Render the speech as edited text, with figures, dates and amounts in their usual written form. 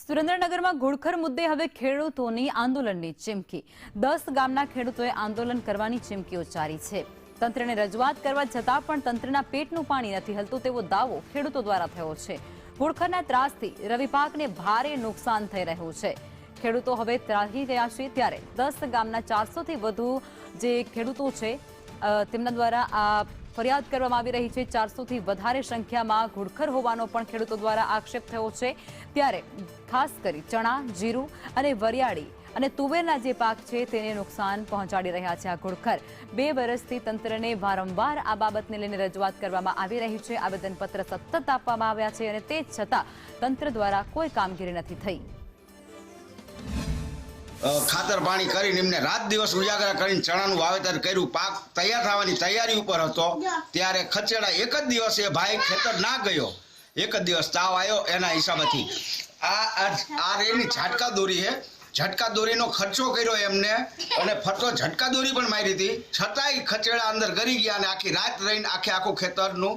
સુરેન્દ્રનગરમાં ઘોડખર મુદ્દે હવે ખેડૂતોની આંદોલનની ચીમકી 10 ગામના ખેડૂતોએ આંદોલન કરવાની ચીમકી ઉચ્ચારી છે। તંત્રને રજૂઆત કરવા છતાં પણ તંત્રના પેટનું પાણી નથી હલતું તેવો દાવો ખેડૂતો દ્વારા થયો છે। ઘોડખરના ત્રાસથી રવિ પાકને ભારે નુકસાન થઈ રહ્યું છે। ખેડૂતો હવે ત્રાહી ગયા છે ત્યારે 10 ગામના 400 થી વધુ જે ખેડૂતો છે તેમના દ્વારા આ ફરિયાદ કરવામાં આવી રહી છે। 400 થી વધારે સંખ્યામાં ઘોડખર હોવાનો પણ ખેડૂતો દ્વારા આક્ષેપ થયો છે। ત્યારે ખાસ કરી ચણા, જીરું અને વરિયાળી અને તુવેરના જે પાક છે તેને નુકસાન પહોંચાડી રહ્યા છે આ ઘોડખર। 2 વર્ષથી તંત્રને વારંવાર આ બાબતને લઈને રજૂઆત કરવામાં આવી રહી છે। આવેદનપત્ર સતત આપવામાં આવ્યા છે અને તે છતાં તંત્ર દ્વારા કોઈ કામગીરી નથી થઈ। ખાતર પાણી કરીને એમને રાત દિવસ ઉજાગરા કરીને ચણાનું વાવેતર કર્યું, પાક તૈયાર થવાની તૈયારી ઉપર હતો ત્યારે ખચેડા એક જ દિવસે ભાઈ ખેતર ના ગયો, એક જ દિવસ તાવ આવ્યો એના હિસાબેથી આ રેની ઝાટકા દોરી છે। ઝટકા દોરીનો ખર્ચો કર્યો એમને અને ફરતો ઝટકા દોરી પણ મારી હતી, છતાંય ખચેડા અંદર ગરી ગયા અને આખી રાત રહીને આખું ખેતરનું